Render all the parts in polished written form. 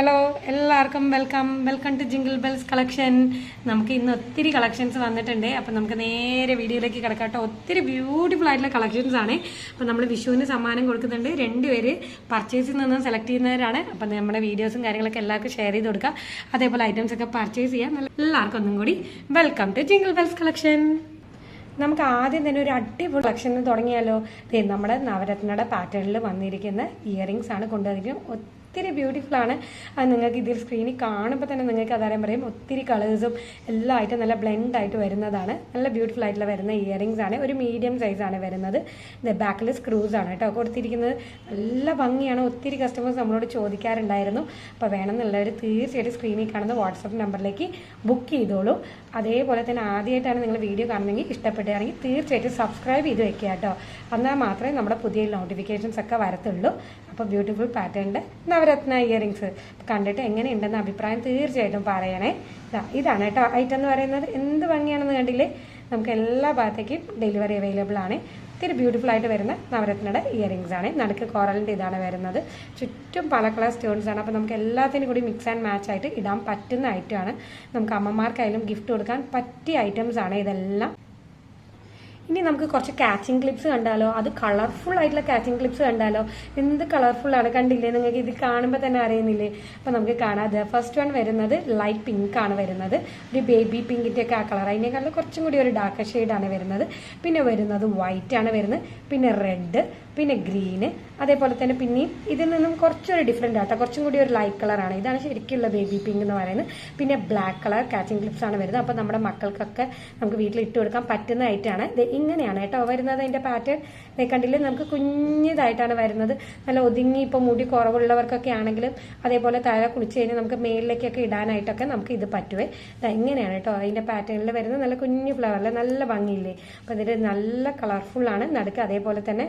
Hello എല്ലാവർക്കും welcome to jingle bells collection. നമുക്ക് ഇന്ന് ഒത്തിരി കളക്ഷൻസ് വന്നിട്ടുണ്ട്. അപ്പം നമുക്ക് നേരെ വീഡിയോയിലേക്ക് കിടക്കാട്ടോ. ഒത്തിരി ബ്യൂട്ടിഫുൾ ആയിട്ടുള്ള കളക്ഷൻസ് ആണ്. അപ്പം നമ്മൾ വിഷുവിന് സമ്മാനം കൊടുക്കുന്നുണ്ട്. 2 പേര് പർച്ചേസിൽ നിന്ന് സെലക്ട് ചെയ്യുന്നവരാണ്. അപ്പം നമ്മുടെ വീഡിയോസും കാര്യങ്ങളൊക്കെ എല്ലാവർക്കും ഷെയർ ചെയ്ത് കൊടുക്കുക. അതേപോലെ ഐറ്റംസ് ഒക്കെ പർച്ചേസ് ചെയ്യാം. എല്ലാവർക്കും ഒന്നും കൂടി welcome to jingle bells collection. നമുക്ക് ആദ്യം തന്നെ ഒരു അടിപൊളി കളക്ഷൻ തുടങ്ങിയാലോ. നമ്മുടെ നവരത്നയുടെ പാറ്റേണിൽ വന്നിരിക്കുന്ന ഇയറിങ്സ് ആണ് കൊണ്ടുവന്നിരിക്കുന്നത്. ഒത്തിരി ബ്യൂട്ടിഫുൾ ആണ്. അത് നിങ്ങൾക്ക് ഇതിൽ സ്ക്രീനിൽ കാണുമ്പോൾ തന്നെ നിങ്ങൾക്ക് അതറിയാൻ പറയും. ഒത്തിരി കളേഴ്സും എല്ലാം ആയിട്ട് നല്ല ബ്ലെൻഡ് ആയിട്ട് വരുന്നതാണ്. നല്ല ബ്യൂട്ടിഫുൾ ആയിട്ടുള്ള വരുന്ന ഇയറിങ്സ് ആണ്. ഒരു മീഡിയം സൈസ് ആണ് വരുന്നത്. ബാക്കിൽ സ്ക്രൂസ് ആണ് കേട്ടോ കൊടുത്തിരിക്കുന്നത്. നല്ല ഭംഗിയാണ്. ഒത്തിരി കസ്റ്റമേഴ്സ് നമ്മളോട് ചോദിക്കാറുണ്ടായിരുന്നു. അപ്പോൾ വേണമെന്നുള്ളവർ തീർച്ചയായിട്ടും സ്ക്രീനിൽ കാണുന്ന വാട്സപ്പ് നമ്പറിലേക്ക് ബുക്ക് ചെയ്തോളൂ. അതേപോലെ തന്നെ ആദ്യമായിട്ടാണ് നിങ്ങൾ വീഡിയോ കാണുന്നതെങ്കിൽ ഇഷ്ടപ്പെടുകയാണെങ്കിൽ തീർച്ചയായിട്ടും സബ്സ്ക്രൈബ് ചെയ്ത് വെക്കുക കേട്ടോ. എന്നാൽ മാത്രമേ നമ്മുടെ പുതിയ നോട്ടിഫിക്കേഷൻസ് ഒക്കെ വരത്തുള്ളൂ. അപ്പോൾ ബ്യൂട്ടിഫുൾ പാറ്റേണിൻ്റെ നവരത്ന ഇയറിങ്സ് കണ്ടിട്ട് എങ്ങനെയുണ്ടെന്ന അഭിപ്രായം തീർച്ചയായിട്ടും പറയണേ. ഇതാണ് കേട്ടോ ഐറ്റം എന്ന് പറയുന്നത്. എന്ത് ഭംഗിയാണെന്ന് കണ്ടില്ലേ. നമുക്ക് എല്ലാ ഭാഗത്തേക്കും ഡെലിവറി അവൈലബിൾ ആണ്. ഒത്തിരി ബ്യൂട്ടിഫുൾ ആയിട്ട് വരുന്ന നവരത്നയുടെ ഇയറിങ്സ് ആണ്. നടുക്ക് കോറലിൻ്റെ ഇതാണ് വരുന്നത്. ചുറ്റും പല കളർ സ്റ്റോൺസ് ആണ്. അപ്പോൾ നമുക്ക് എല്ലാത്തിനും കൂടി മിക്സ് ആൻഡ് മാച്ച് ആയിട്ട് ഇടാൻ പറ്റുന്ന ഐറ്റമാണ്. നമുക്ക് അമ്മമാർക്കായാലും ഗിഫ്റ്റ് കൊടുക്കാൻ പറ്റിയ ഐറ്റംസ് ആണ് ഇതെല്ലാം. ഇനി നമുക്ക് കുറച്ച് കാച്ചിങ് ക്ലിപ്സ് കണ്ടാലോ. അത് കളർഫുൾ ആയിട്ടുള്ള കാച്ചിങ് ക്ലിപ്സ് കണ്ടാലോ. എന്ത് കളർഫുൾ ആണ് കണ്ടില്ലേ. നിങ്ങൾക്ക് ഇത് കാണുമ്പോൾ തന്നെ അറിയുന്നില്ലേ. അപ്പം നമുക്ക് കാണാം. ഫസ്റ്റ് വൺ വരുന്നത് ലൈറ്റ് പിങ്ക് ആണ് വരുന്നത്. ഒരു ബേബി പിങ്കിൻ്റെ ഒക്കെ ആ കളർ. അതിനേക്കാളും കുറച്ചും കൂടി ഒരു ഡാർക്ക് ഷെയ്ഡാണ് വരുന്നത്. പിന്നെ വരുന്നത് വൈറ്റ് ആണ് വരുന്നത്. പിന്നെ റെഡ്, പിന്നെ ഗ്രീന്, അതേപോലെ തന്നെ പിന്നെയും ഇതിൽ നിന്നും കുറച്ചൊരു ഡിഫറെൻ്റ് ആട്ടോ. കുറച്ചും കൂടി ഒരു ലൈറ്റ് കളറാണ്. ഇതാണ് ശരിക്കുള്ള ബേബി പിങ്ക് എന്ന് പറയുന്നത്. പിന്നെ ബ്ലാക്ക് കളർ കാച്ചിങ് ക്ലിപ്സ് ആണ് വരുന്നത്. അപ്പോൾ നമ്മുടെ മക്കൾക്കൊക്കെ നമുക്ക് വീട്ടിൽ ഇട്ട് കൊടുക്കാൻ പറ്റുന്ന ഐറ്റാണ്. ഇങ്ങനെയാണ് കേട്ടോ വരുന്നത്. അതിൻ്റെ പാറ്റേൺ കണ്ടില്ലേ. നമുക്ക് കുഞ്ഞിതായിട്ടാണ് വരുന്നത്. നല്ല ഒതുങ്ങി ഇപ്പോൾ മുടി കുറവുള്ളവർക്കൊക്കെ ആണെങ്കിലും അതേപോലെ താഴെ കുളിച്ച് കഴിഞ്ഞാൽ നമുക്ക് മേലിലേക്കൊക്കെ ഇടാനായിട്ടൊക്കെ നമുക്ക് ഇത് പറ്റുവേ. ഇങ്ങനെയാണ് കേട്ടോ അതിൻ്റെ പാറ്റേണിൽ വരുന്നത്. നല്ല കുഞ്ഞു ഫ്ലവറിൽ നല്ല ഭംഗിയില്ലേ. അപ്പോൾ ഇതിൽ നല്ല കളർഫുള്ളാണ്. നടുക്ക് അതേപോലെ തന്നെ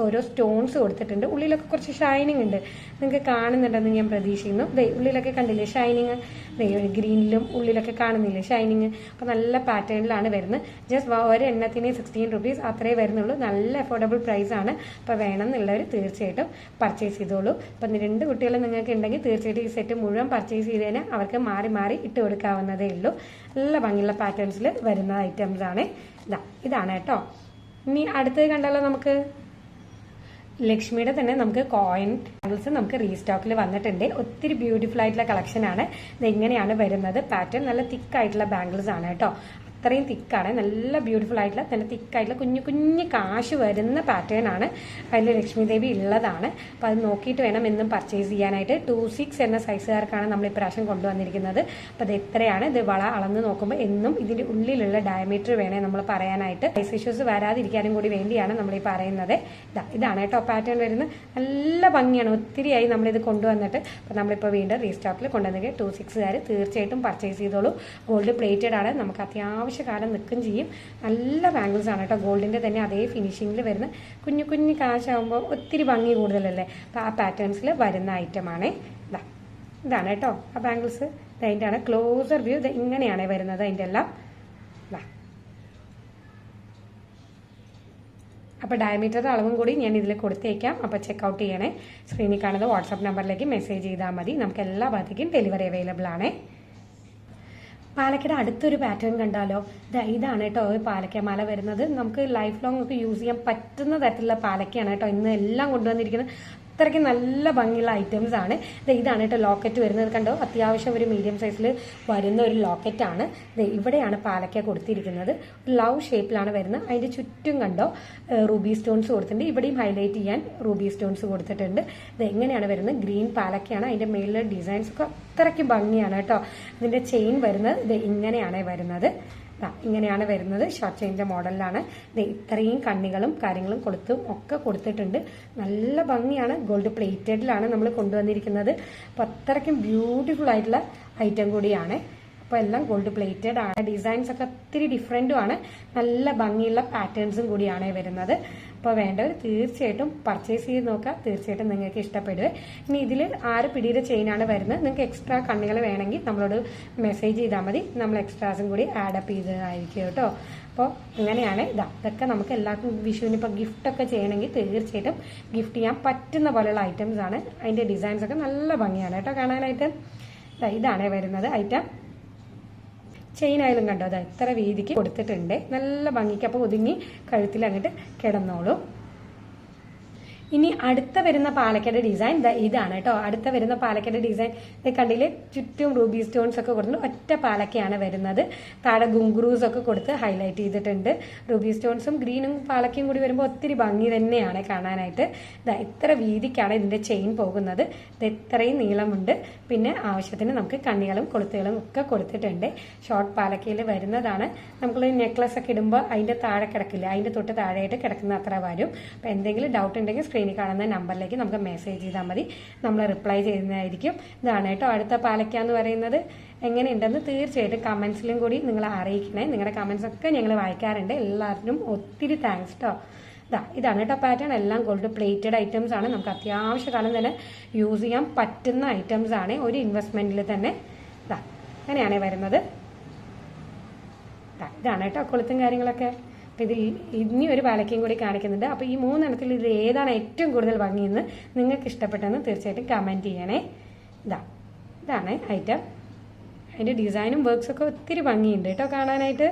ഓരോ സ്റ്റോൺസ് കൊടുത്തിട്ടുണ്ട്. ഉള്ളിലൊക്കെ കുറച്ച് ഷൈനിങ് ഉണ്ട്. നിങ്ങൾക്ക് കാണുന്നുണ്ടെന്ന് ഞാൻ പ്രതീക്ഷിക്കുന്നു. ഉള്ളിലൊക്കെ കണ്ടില്ലേ ഷൈനിങ്. ഗ്രീനിലും ഉള്ളിലൊക്കെ കാണുന്നില്ലേ ഷൈനിങ്. അപ്പോൾ നല്ല പാറ്റേണിലാണ് വരുന്നത്. ജസ്റ്റ് ഒരു എണ്ണത്തിന് 16 റുപ്പീസ് അത്രേ വരുന്നുള്ളൂ. നല്ല അഫോർഡബിൾ പ്രൈസ് ആണ്. അപ്പോൾ വേണമെന്നുള്ളവർ തീർച്ചയായിട്ടും പർച്ചേസ് ചെയ്തോളൂ. അപ്പം 2 കുട്ടികൾ നിങ്ങൾക്ക് ഉണ്ടെങ്കിൽ തീർച്ചയായിട്ടും ഈ സെറ്റ് മുഴുവൻ പർച്ചേസ് ചെയ്തതിന് അവർക്ക് മാറി മാറി ഇട്ട് കൊടുക്കാവുന്നതേ ഉള്ളൂ. നല്ല ഭംഗിയുള്ള പാറ്റേൺസിൽ വരുന്ന ഐറ്റംസ് ആണ്. ഇതാണ് കേട്ടോ. ഇനി അടുത്തത് കണ്ടാലോ. നമുക്ക് ലക്ഷ്മിയുടെ തന്നെ നമുക്ക് കോയിൻ ബാംഗിൾസ് നമുക്ക് റീസ്റ്റോക്കിൽ വന്നിട്ടുണ്ട്. ഒത്തിരി ബ്യൂട്ടിഫുൾ ആയിട്ടുള്ള കളക്ഷൻ ആണ്. ഇതെങ്ങനെയാണ് വരുന്നത്. പാറ്റേൺ നല്ല തിക്കായിട്ടുള്ള ബാംഗിൾസ് ആണ് കേട്ടോ. അത്രയും തിക്കാണ്. നല്ല ബ്യൂട്ടിഫുൾ ആയിട്ടുള്ള നല്ല തിക്കായിട്ടുള്ള കുഞ്ഞു കുഞ്ഞു കാശ് വരുന്ന പാറ്റേൺ ആണ്. അതിൽ ലക്ഷ്മി ദേവി ഉള്ളതാണ്. അപ്പോൾ അത് നോക്കിയിട്ട് വേണം എന്നും പർച്ചേസ് ചെയ്യാനായിട്ട്. 26 എന്ന സൈസുകാർക്കാണ് നമ്മൾ ഇപ്രാവശ്യം കൊണ്ടുവന്നിരിക്കുന്നത്. അപ്പോൾ ഇത് എത്രയാണ്. ഇത് വള അളന്ന് നോക്കുമ്പോൾ എന്നും ഇതിൻ്റെ ഉള്ളിലുള്ള ഡയമീറ്റർ വേണേ നമ്മൾ പറയാനായിട്ട്. സൈസ് ഇഷ്യൂസ് വരാതിരിക്കാനും കൂടി വേണ്ടിയാണ് നമ്മൾ ഈ പറയുന്നത്. ഇതാണ് കേട്ടോ പാറ്റേൺ വരുന്നത്. നല്ല ഭംഗിയാണ്. ഒത്തിരിയായി നമ്മളിത് കൊണ്ടുവന്നിട്ട്. അപ്പോൾ നമ്മളിപ്പോൾ വീണ്ടും റീസ്റ്റോക്കിൽ കൊണ്ടുവന്നെങ്കിൽ 26കാർ തീർച്ചയായിട്ടും പർച്ചേസ് ചെയ്തോളൂ. ഗോൾഡ് പ്ലേറ്റഡ് ആണ്. നമുക്ക് ആവശ്യകാലം നിൽക്കും ചെയ്യും. നല്ല ബാംഗിൾസ് ആണ് കേട്ടോ. ഗോൾഡിൻ്റെ തന്നെ അതേ ഫിനിഷിങ്ങിൽ വരുന്ന കുഞ്ഞു കുഞ്ഞു കാശാകുമ്പോൾ ഒത്തിരി ഭംഗി കൂടുതലല്ലേ. അപ്പോൾ ആ പാറ്റേൺസിൽ വരുന്ന ഐറ്റമാണ്. ഇതാണ് കേട്ടോ ആ ബാംഗിൾസ്. അതിൻ്റെ ആണ് ക്ലോസർ വ്യൂ. ഇങ്ങനെയാണ് വരുന്നത് അതിൻ്റെ എല്ലാം. അപ്പോൾ ഡയമീറ്റർ അളവും കൂടി ഞാൻ ഇതിൽ കൊടുത്തേക്കാം. അപ്പോൾ ചെക്കൗട്ട് ചെയ്യണേ. സ്ക്രീനിൽ കാണുന്ന വാട്സാപ്പ് നമ്പറിലേക്ക് മെസ്സേജ് ചെയ്താൽ മതി. നമുക്ക് എല്ലാ ഭാഗത്തേക്കും ഡെലിവറി അവൈലബിൾ ആണ്. പാലക്കയുടെ അടുത്തൊരു പാറ്റേൺ കണ്ടാലോ. ഇതാണ് കേട്ടോ പാലക്കമാല വരുന്നത്. നമുക്ക് ലൈഫ് ലോങ് ഒക്കെ യൂസ് ചെയ്യാൻ പറ്റുന്ന തരത്തിലുള്ള പാലക്കയാണ് കേട്ടോ ഇന്ന് എല്ലാം കൊണ്ടുവന്നിരിക്കുന്നത്. അത്രയ്ക്ക് നല്ല ഭംഗിയുള്ള ഐറ്റംസ് ആണ്. ഇതാണ് കേട്ടോ ലോക്കറ്റ് വരുന്നത്. കണ്ടോ അത്യാവശ്യം ഒരു മീഡിയം സൈസിൽ വരുന്ന ഒരു ലോക്കറ്റാണ്. ഇവിടെയാണ് പാലക്ക കൊടുത്തിരിക്കുന്നത്. ലവ് ഷേപ്പിലാണ് വരുന്നത്. അതിൻ്റെ ചുറ്റും കണ്ടോ റൂബി സ്റ്റോൺസ് കൊടുത്തിട്ടുണ്ട്. ഇവിടെയും ഹൈലൈറ്റ് ചെയ്യാൻ റൂബി സ്റ്റോൺസ് കൊടുത്തിട്ടുണ്ട്. എങ്ങനെയാണ് വരുന്നത്. ഗ്രീൻ പാലക്കയാണ്. അതിൻ്റെ മേളിലെ ഡിസൈൻസ് ഒക്കെ അത്രയ്ക്ക് ഭംഗിയാണ് കേട്ടോ. ഇതിൻ്റെ ചെയിൻ വരുന്നത് ഇങ്ങനെയാണ് വരുന്നത്. ഇങ്ങനെയാണ് വരുന്നത്. ഷോർട്ട് ചെയിൻ്റെ മോഡലിലാണ്. ഇത്രയും കണ്ണികളും കാര്യങ്ങളും ഒക്കെ കൊടുത്തിട്ടുണ്ട്. നല്ല ഭംഗിയാണ്. ഗോൾഡ് പ്ലേറ്റഡിലാണ് നമ്മൾ കൊണ്ടുവന്നിരിക്കുന്നത്. അപ്പോൾ അത്രയ്ക്കും ബ്യൂട്ടിഫുൾ ആയിട്ടുള്ള ഐറ്റം കൂടിയാണ്. അപ്പോൾ എല്ലാം ഗോൾഡ് പ്ലേറ്റഡ് ആണ്. ഡിസൈൻസ് ഒക്കെ ഒത്തിരി ഡിഫറെൻറ്റും ആണ്. നല്ല ഭംഗിയുള്ള പാറ്റേൺസും കൂടിയാണ് വരുന്നത്. അപ്പോൾ വേണ്ടവർ തീർച്ചയായിട്ടും പർച്ചേസ് ചെയ്ത് നോക്കുക. തീർച്ചയായിട്ടും നിങ്ങൾക്ക് ഇഷ്ടപ്പെടുക. ഇനി ഇതിൽ 6 പിടിയുടെ ചെയിനാണ് വരുന്നത്. നിങ്ങൾക്ക് എക്സ്ട്രാ കണ്ണികൾ വേണമെങ്കിൽ നമ്മളോട് മെസ്സേജ് ചെയ്താൽ മതി. നമ്മൾ എക്സ്ട്രാസും കൂടി ആഡപ്പ് ചെയ്തതായിരിക്കും കേട്ടോ. അപ്പോൾ അങ്ങനെയാണ് ഇതൊക്കെ നമുക്ക് എല്ലാവർക്കും വിഷുവിന് ഇപ്പോൾ ഗിഫ്റ്റൊക്കെ ചെയ്യണമെങ്കിൽ തീർച്ചയായിട്ടും ഗിഫ്റ്റ് ചെയ്യാൻ പറ്റുന്ന പോലെയുള്ള ഐറ്റംസ് ആണ്. അതിൻ്റെ ഡിസൈൻസ് ഒക്കെ നല്ല ഭംഗിയാണ് കേട്ടോ കാണാനായിട്ട്. ഇതാണ് വരുന്നത് ഐറ്റം. ചെയിൻ ആയാലും കണ്ടോ ഇത്ര വീതിക്ക് കൊടുത്തിട്ടുണ്ട്, നല്ല ഭംഗിക്ക്. അപ്പോൾ ഒതുങ്ങി കഴുത്തിൽ അങ്ങോട്ട് കിടന്നോളൂ. ഇനി അടുത്ത വരുന്ന പാലക്കയുടെ ഡിസൈൻ ഇതാണ് കേട്ടോ. അടുത്ത വരുന്ന പാലക്കയുടെ ഡിസൈൻ കണ്ടില്ലേ, ചുറ്റും റൂബി സ്റ്റോൺസ് ഒക്കെ കൊടുത്തിട്ട് ഒറ്റ പാലക്കയാണ് വരുന്നത്. താഴെ ഗുങ്കുറൂസ് ഒക്കെ കൊടുത്ത് ഹൈലൈറ്റ് ചെയ്തിട്ടുണ്ട്. റൂബി സ്റ്റോൺസും ഗ്രീനും പാലക്കയും കൂടി വരുമ്പോൾ ഒത്തിരി ഭംഗി തന്നെയാണ് കാണാനായിട്ട്. ഇത്ര വീതിക്കാണ് ഇതിന്റെ ചെയിൻ പോകുന്നത്. ഇത് ഇത്രയും നീളമുണ്ട്. പിന്നെ ആവശ്യത്തിന് നമുക്ക് കണ്ണികളും കൊളുത്തുകളും ഒക്കെ കൊടുത്തിട്ടുണ്ട്. ഷോർട്ട് പാലക്കയിൽ വരുന്നതാണ്. നമുക്ക് നെക്ലസ് ഒക്കെ ഇടുമ്പോൾ അതിന്റെ താഴെ കിടക്കില്ല, അതിന്റെ തൊട്ട് താഴെയായിട്ട് കിടക്കുന്ന അത്ര വരും. അപ്പൊ എന്തെങ്കിലും ഡൗട്ട് ഉണ്ടെങ്കിൽ സ്ക്രീനിൽ കാണുന്ന നമ്പറിലേക്ക് നമുക്ക് മെസ്സേജ് ചെയ്താൽ മതി, നമ്മൾ റിപ്ലൈ ചെയ്യുന്നതായിരിക്കും. ഇതാണ് കേട്ടോ അടുത്ത പാലക്ക എന്ന് പറയുന്നത്. എങ്ങനെയുണ്ടെന്ന് തീർച്ചയായിട്ടും കമന്റ്സിലും കൂടി നിങ്ങൾ അറിയിക്കണേ. നിങ്ങളുടെ കമന്റ്സ് ഒക്കെ ഞങ്ങൾ വായിക്കാറുണ്ട്. എല്ലാവരും ഒത്തിരി താങ്ക്സ് കേട്ടോ. ഇതാണ് കേട്ടോ പാറ്റേൺ. എല്ലാം ഗോൾഡ് പ്ലേറ്റഡ് ഐറ്റംസ് ആണ്. നമുക്ക് അത്യാവശ്യ കാലം തന്നെ യൂസ് ചെയ്യാൻ പറ്റുന്ന ഐറ്റംസ് ആണ്. ഒരു ഇൻവെസ്റ്റ്മെന്റിൽ തന്നെ അങ്ങനെയാണ് വരുന്നത്. ഇതാണ് കേട്ടോ കൊളുത്തും കാര്യങ്ങളൊക്കെ. ഇത് ഇനി ഒരു പാലക്കയും കൂടി കാണിക്കുന്നുണ്ട്. അപ്പോൾ ഈ 3 എണ്ണത്തിൽ ഇത് ഏതാണ് ഏറ്റവും കൂടുതൽ ഭംഗിയെന്ന് നിങ്ങൾക്ക് ഇഷ്ടപ്പെട്ടെന്ന് തീർച്ചയായിട്ടും കമന്റ് ചെയ്യണേ. ഇതാണ് ഐറ്റം. അതിന്റെ ഡിസൈനും വർക്ക്സ് ഒക്കെ ഒത്തിരി ഭംഗിയുണ്ട് കേട്ടോ കാണാനായിട്ട്.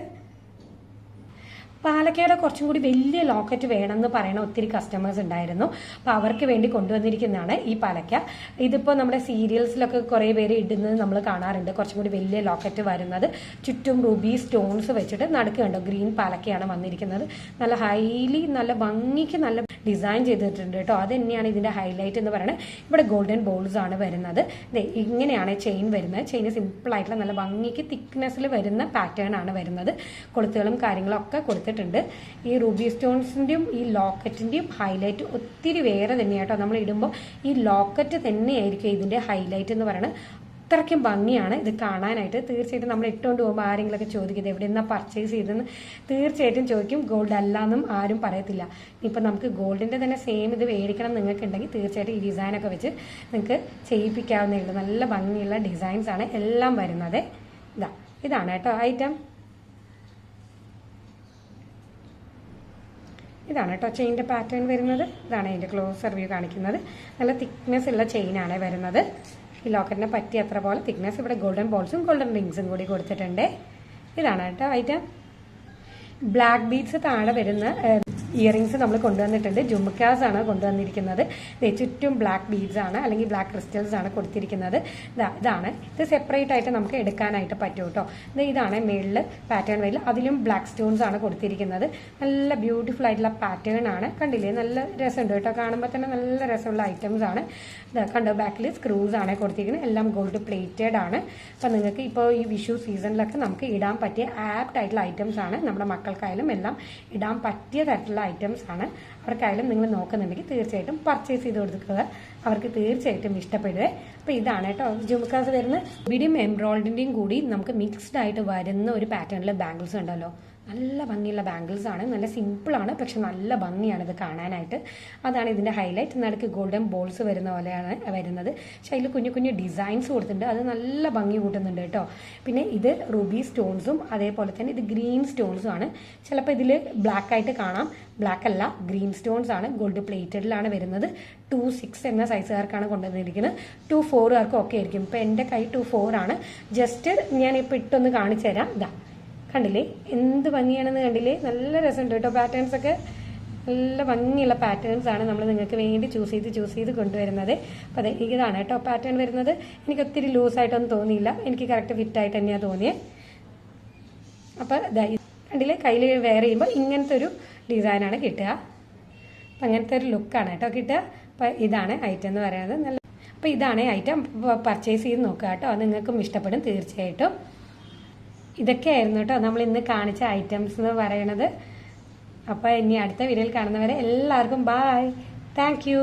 പാലക്കയുടെ കുറച്ചും കൂടി വലിയ ലോക്കറ്റ് വേണമെന്ന് പറയുന്ന ഒത്തിരി കസ്റ്റമേഴ്സ് ഉണ്ടായിരുന്നു. അപ്പോൾ അവർക്ക് വേണ്ടി കൊണ്ടുവന്നിരിക്കുന്നതാണ് ഈ പാലക്ക. ഇതിപ്പോൾ നമ്മുടെ സീരിയൽസിലൊക്കെ കുറേ പേര് ഇടുന്നത് നമ്മൾ കാണാറുണ്ട്. കുറച്ചും കൂടി വലിയ ലോക്കറ്റ് വരുന്നത്, ചുറ്റും റൂബി സ്റ്റോൺസ് വെച്ചിട്ട് നടുക്ക് കണ്ടോ ഗ്രീൻ പാലക്കയാണ് വന്നിരിക്കുന്നത്. നല്ല ഹൈലി നല്ല ഭംഗിക്ക് നല്ല ഡിസൈൻ ചെയ്തിട്ടുണ്ട് കേട്ടോ. അത് തന്നെയാണ് ഇതിന്റെ ഹൈലൈറ്റ് എന്ന് പറയുന്നത്. ഇവിടെ ഗോൾഡൻ ബോൾസ് ആണ് വരുന്നത്. ഇങ്ങനെയാണ് ചെയിൻ വരുന്നത്. ചെയിൻ സിമ്പിൾ ആയിട്ടുള്ള നല്ല ഭംഗിക്ക് തിക്നെസ്സിൽ വരുന്ന പാറ്റേൺ ആണ് വരുന്നത്. കൊളുത്തുകളും കാര്യങ്ങളും ഒക്കെ കൊടുത്തിട്ടുണ്ട്. ഈ റൂബി സ്റ്റോൺസിന്റെയും ഈ ലോക്കറ്റിന്റെയും ഹൈലൈറ്റ് ഒത്തിരി വേറെ തന്നെയാട്ടോ. നമ്മൾ ഇടുമ്പോൾ ഈ ലോക്കറ്റ് തന്നെയായിരിക്കും ഇതിന്റെ ഹൈലൈറ്റ് എന്ന് പറയുന്നത്. അത്രയ്ക്കും ഭംഗിയാണ് ഇത് കാണാനായിട്ട്. തീർച്ചയായിട്ടും നമ്മൾ ഇട്ടുകൊണ്ട് പോകുമ്പോൾ ആരെങ്കിലുമൊക്കെ ചോദിക്കുന്നത് എവിടെ നിന്നാണ് പർച്ചേസ് ചെയ്തെന്ന് തീർച്ചയായിട്ടും ചോദിക്കും. ഗോൾഡ് അല്ലാന്നും ആരും പറയത്തില്ല. ഇപ്പം നമുക്ക് ഗോൾഡിന്റെ തന്നെ സെയിം ഇത് മേടിക്കണം നിങ്ങൾക്ക് ഉണ്ടെങ്കിൽ തീർച്ചയായിട്ടും ഈ ഡിസൈനൊക്കെ വെച്ച് നിങ്ങൾക്ക് ചെയ്യിപ്പിക്കാവുന്നേ ഉള്ളൂ. നല്ല ഭംഗിയുള്ള ഡിസൈൻസ് ആണ് എല്ലാം വരുന്നത്. ഇതാണ് കേട്ടോ ഐറ്റം. ഇതാണ് കേട്ടോ ചെയിൻ്റെ പാറ്റേൺ വരുന്നത്. ഇതാണ് അതിൻ്റെ ക്ലോസർ വ്യൂ കാണിക്കുന്നത്. നല്ല തിക്നെസ് ഉള്ള ചെയിനാണ് വരുന്നത്. ഈ ലോക്കറ്റിനെ പറ്റി അത്ര പോലെ തിക്നെസ്. ഇവിടെ ഗോൾഡൻ ബോൾസും ഗോൾഡൻ റിങ്സും കൂടി കൊടുത്തിട്ടുണ്ട്. ഇതാണ് കേട്ടോ ഐറ്റം. ബ്ലാക്ക് ബീഡ്സ് താഴെ വരുന്ന ഇയറിങ്സ് നമ്മൾ കൊണ്ടുവന്നിട്ടുണ്ട്. ജുംക്കാസ് ആണ് കൊണ്ടുവന്നിരിക്കുന്നത്. ചുറ്റും ബ്ലാക്ക് ബീഡ്സ് ആണ് അല്ലെങ്കിൽ ബ്ലാക്ക് ക്രിസ്റ്റൽസ് ആണ് കൊടുത്തിരിക്കുന്നത്. ഇതാണ് ഇത് സെപ്പറേറ്റ് ആയിട്ട് നമുക്ക് എടുക്കാനായിട്ട് പറ്റും കേട്ടോ. ഇതാണ് മേളിൽ പാറ്റേൺ വരില്ല. അതിലും ബ്ലാക്ക് സ്റ്റോൺസ് ആണ് കൊടുത്തിരിക്കുന്നത്. നല്ല ബ്യൂട്ടിഫുൾ ആയിട്ടുള്ള പാറ്റേൺ ആണ്. കണ്ടില്ലേ, നല്ല രസമുണ്ട് കേട്ടോ. കാണുമ്പോൾ തന്നെ നല്ല രസമുള്ള ഐറ്റംസ് ആണ്. കണ്ടോ ബാക്കിൽ സ്ക്രൂസ് ആണ് കൊടുത്തിരിക്കുന്നത്. എല്ലാം ഗോൾഡ് പ്ലേറ്റഡ് ആണ്. അപ്പം നിങ്ങൾക്ക് ഇപ്പോൾ ഈ വിഷു സീസണിലൊക്കെ നമുക്ക് ഇടാൻ പറ്റിയ ആപ്റ്റ് ആയിട്ടുള്ള ഐറ്റംസ് ആണ്. നമ്മുടെ മക്കൾക്കായാലും എല്ലാം ഇടാൻ പറ്റിയ തരത്തിലുള്ള ഐറ്റംസ് ആണ്. അവർക്കായാലും നിങ്ങൾ നോക്കുന്നുണ്ടെങ്കിൽ തീർച്ചയായിട്ടും പർച്ചേസ് ചെയ്ത് കൊടുക്കുക. അവർക്ക് തീർച്ചയായിട്ടും ഇഷ്ടപ്പെടുക. അപ്പോൾ ഇതാണ് കേട്ടോ ജുംക്കാസ് വരുന്ന ബീഡിയും എംബ്രോയിഡറിന്റെയും കൂടി നമുക്ക് മിക്സ്ഡ് ആയിട്ട് വരുന്ന ഒരു പാറ്റേണിലെ ബാംഗിൾസ് ഉണ്ടല്ലോ. നല്ല ഭംഗിയുള്ള ബാംഗിൾസ് ആണ്. നല്ല സിമ്പിളാണ്, പക്ഷെ നല്ല ഭംഗിയാണ് ഇത് കാണാനായിട്ട്. അതാണ് ഇതിന്റെ ഹൈലൈറ്റ്. നടുക്ക് ഗോൾഡൻ ബോൾസ് വരുന്ന പോലെയാണ് വരുന്നത്. പക്ഷെ അതിൽ കുഞ്ഞു കുഞ്ഞു ഡിസൈൻസ് കൊടുത്തിട്ടുണ്ട്. അത് നല്ല ഭംഗി കൂട്ടുന്നുണ്ട് കേട്ടോ. പിന്നെ ഇത് റൂബി സ്റ്റോൺസും അതേപോലെ തന്നെ ഇത് ഗ്രീൻ സ്റ്റോൺസും ആണ്. ചിലപ്പോൾ ഇതിൽ ബ്ലാക്ക് ആയിട്ട് കാണാം. ബ്ലാക്ക് അല്ല, ഗ്രീൻ സ്റ്റോൺസ് ആണ്. ഗോൾഡ് പ്ലേറ്റഡിലാണ് വരുന്നത്. 2-6 എന്ന സൈസുകാർക്കാണ് കൊണ്ടുവന്നിരിക്കുന്നത്. 2-4കാർക്കും ഒക്കെ ആയിരിക്കും. ഇപ്പം എൻ്റെ കൈ 2-4 ആണ്. ജസ്റ്റ് ഞാനിപ്പോൾ ഇട്ടൊന്ന് കാണിച്ചു തരാം. കണ്ടില്ലേ എന്ത് ഭംഗിയാണെന്ന് കണ്ടില്ലേ. നല്ല രസമുണ്ട് കേട്ടോ. പാറ്റേൺസ് ഒക്കെ നല്ല ഭംഗിയുള്ള പാറ്റേൺസ് ആണ് നമ്മൾ നിങ്ങൾക്ക് വേണ്ടി ചൂസ് ചെയ്ത് കൊണ്ടുവരുന്നത്. അപ്പോൾ അതെ ഇതാണ് കേട്ടോ പാറ്റേൺ വരുന്നത്. എനിക്ക് ഒത്തിരി ലൂസായിട്ടൊന്നും തോന്നിയില്ല. എനിക്ക് കറക്റ്റ് ഫിറ്റായിട്ട് തന്നെയാണ് തോന്നിയത്. അപ്പോൾ കണ്ടില്ലേ കയ്യിൽ വെയർ ചെയ്യുമ്പോൾ ഇങ്ങനത്തെ ഒരു ഡിസൈനാണ് കിട്ടുക. അപ്പം അങ്ങനത്തെ ഒരു ലുക്കാണ് കേട്ടോ കിട്ടുക. അപ്പോൾ ഇതാണ് ഐറ്റം എന്ന് പറയുന്നത്. നല്ല അപ്പോൾ ഇതാണ് ഐറ്റം. പർച്ചേസ് ചെയ്ത് നോക്കുക കേട്ടോ. അത് നിങ്ങൾക്കും ഇഷ്ടപ്പെടും തീർച്ചയായിട്ടും. ഇതൊക്കെയായിരുന്നു കേട്ടോ നമ്മൾ ഇന്ന് കാണിച്ച ഐറ്റംസ് എന്ന് പറയുന്നത്. അപ്പോൾ ഇനി അടുത്ത വീഡിയോയിൽ കാണുന്നവരെ എല്ലാവർക്കും ബൈ. Thank you.